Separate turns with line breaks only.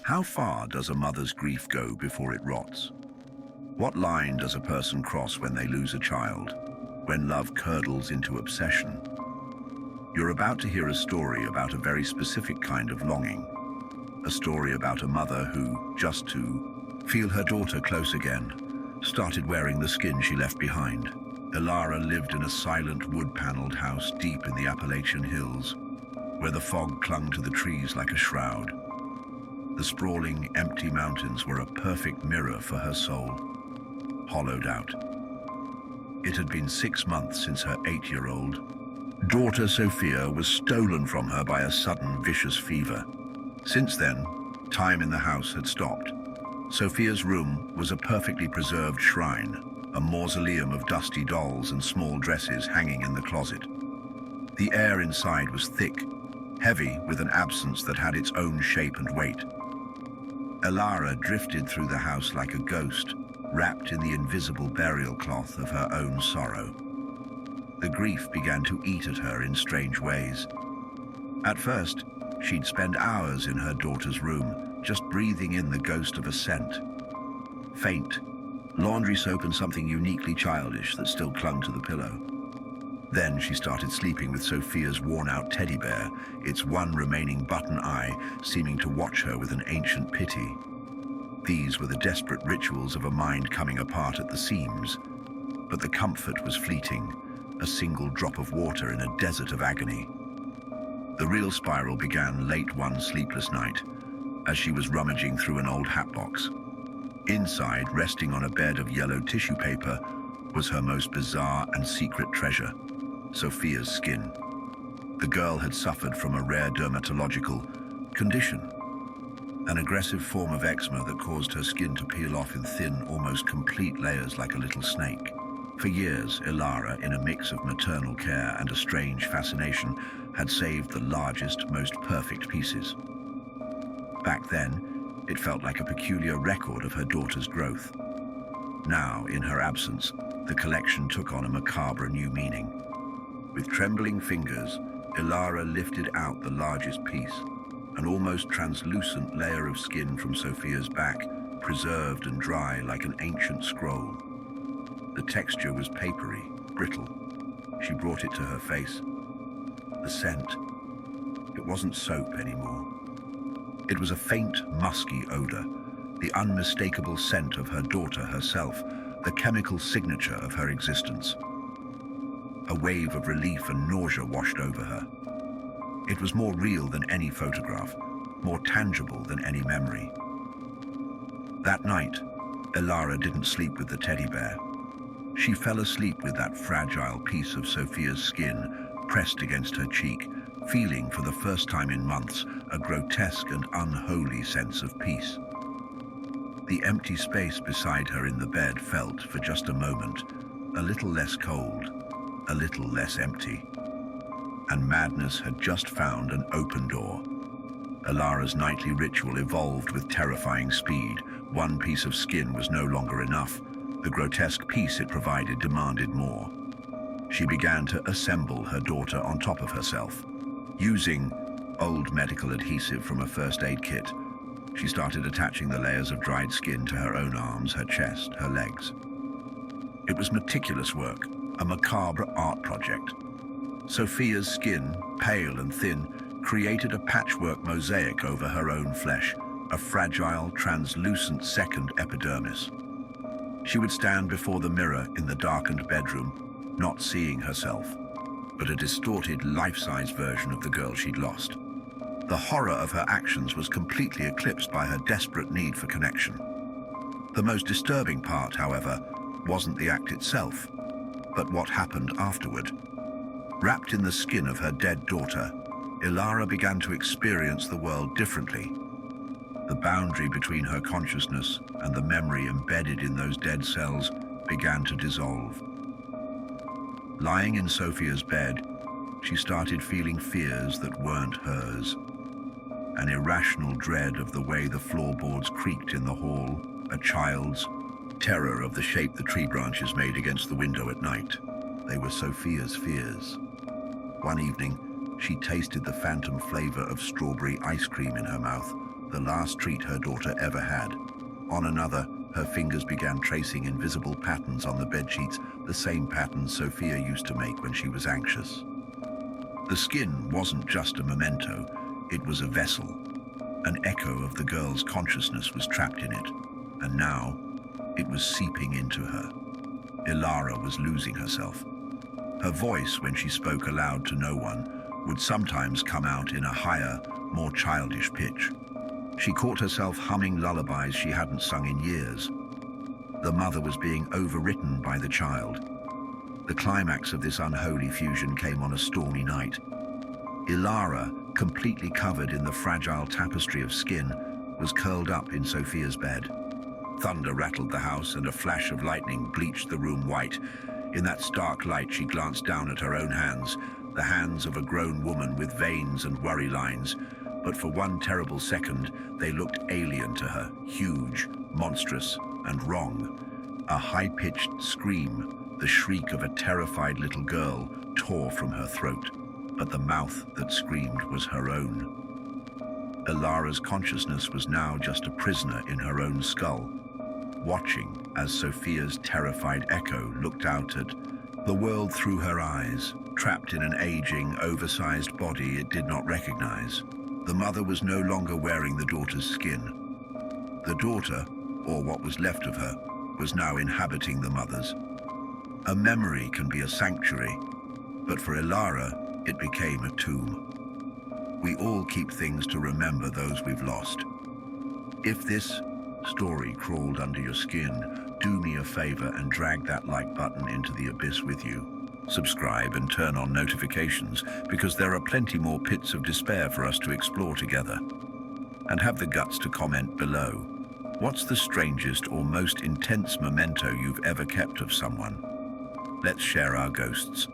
How far does a mother's grief go before it rots? What line does a person cross when they lose a child? When love curdles into obsession? You're about to hear a story about a very specific kind of longing. A story about a mother who, just to feel her daughter close again, started wearing the skin she left behind. Elara lived in a silent wood-paneled house deep in the Appalachian hills, where the fog clung to the trees like a shroud. The sprawling, empty mountains were a perfect mirror for her soul, hollowed out. It had been 6 months since her 8-year-old daughter Sophia was stolen from her by a sudden vicious fever. Since then, time in the house had stopped. Sophia's room was a perfectly preserved shrine, a mausoleum of dusty dolls and small dresses hanging in the closet. The air inside was thick, heavy with an absence that had its own shape and weight. Elara drifted through the house like a ghost, wrapped in the invisible burial cloth of her own sorrow. The grief began to eat at her in strange ways. At first, she'd spend hours in her daughter's room, just breathing in the ghost of a scent. Faint, laundry soap and something uniquely childish that still clung to the pillow. Then she started sleeping with Sophia's worn-out teddy bear, its one remaining button eye seeming to watch her with an ancient pity. These were the desperate rituals of a mind coming apart at the seams. But the comfort was fleeting, a single drop of water in a desert of agony. The real spiral began late one sleepless night, as she was rummaging through an old hatbox. Inside, resting on a bed of yellow tissue paper, was her most bizarre and secret treasure, Sophia's skin. The girl had suffered from a rare dermatological condition, an aggressive form of eczema that caused her skin to peel off in thin, almost complete layers like a little snake. For years, Elara, in a mix of maternal care and a strange fascination, had saved the largest, most perfect pieces. Back then, it felt like a peculiar record of her daughter's growth. Now, in her absence, the collection took on a macabre new meaning. With trembling fingers, Elara lifted out the largest piece, an almost translucent layer of skin from Sophia's back, preserved and dry like an ancient scroll. The texture was papery, brittle. She brought it to her face. The scent. It wasn't soap anymore. It was a faint, musky odor, the unmistakable scent of her daughter herself, the chemical signature of her existence. A wave of relief and nausea washed over her. It was more real than any photograph, more tangible than any memory. That night, Elara didn't sleep with the teddy bear. She fell asleep with that fragile piece of Sophia's skin pressed against her cheek, feeling for the first time in months a grotesque and unholy sense of peace. The empty space beside her in the bed felt, for just a moment, a little less cold, a little less empty. And madness had just found an open door. Elara's nightly ritual evolved with terrifying speed. One piece of skin was no longer enough. The grotesque piece it provided demanded more. She began to assemble her daughter on top of herself. Using old medical adhesive from a first aid kit, she started attaching the layers of dried skin to her own arms, her chest, her legs. It was meticulous work, a macabre art project. Sophia's skin, pale and thin, created a patchwork mosaic over her own flesh, a fragile, translucent second epidermis. She would stand before the mirror in the darkened bedroom, not seeing herself, but a distorted, life-size version of the girl she'd lost. The horror of her actions was completely eclipsed by her desperate need for connection. The most disturbing part, however, wasn't the act itself, but what happened afterward. Wrapped in the skin of her dead daughter, Elara began to experience the world differently. The boundary between her consciousness and the memory embedded in those dead cells began to dissolve. Lying in Sophia's bed, she started feeling fears that weren't hers. An irrational dread of the way the floorboards creaked in the hall, a child's terror of the shape the tree branches made against the window at night. They were Sophia's fears. One evening, she tasted the phantom flavor of strawberry ice cream in her mouth, the last treat her daughter ever had. On another, her fingers began tracing invisible patterns on the bedsheets, the same patterns Sophia used to make when she was anxious. The skin wasn't just a memento, it was a vessel. An echo of the girl's consciousness was trapped in it, and now it was seeping into her. Ilara was losing herself. Her voice, when she spoke aloud to no one, would sometimes come out in a higher, more childish pitch. She caught herself humming lullabies she hadn't sung in years. The mother was being overwritten by the child. The climax of this unholy fusion came on a stormy night. Ilara, completely covered in the fragile tapestry of skin, was curled up in Sophia's bed. Thunder rattled the house and a flash of lightning bleached the room white. In that stark light, she glanced down at her own hands, the hands of a grown woman with veins and worry lines. But for one terrible second, they looked alien to her, huge, monstrous, and wrong. A high-pitched scream, the shriek of a terrified little girl, tore from her throat, but the mouth that screamed was her own. Ilara's consciousness was now just a prisoner in her own skull, watching as Sophia's terrified echo looked out at the world through her eyes, trapped in an aging, oversized body it did not recognize. The mother was no longer wearing the daughter's skin. The daughter, or what was left of her, was now inhabiting the mother's. A memory can be a sanctuary, but for Ilara, it became a tomb. We all keep things to remember those we've lost. If this story crawled under your skin, do me a favor and drag that like button into the abyss with you. Subscribe and turn on notifications, because there are plenty more pits of despair for us to explore together. And have the guts to comment below. What's the strangest or most intense memento you've ever kept of someone? Let's share our ghosts.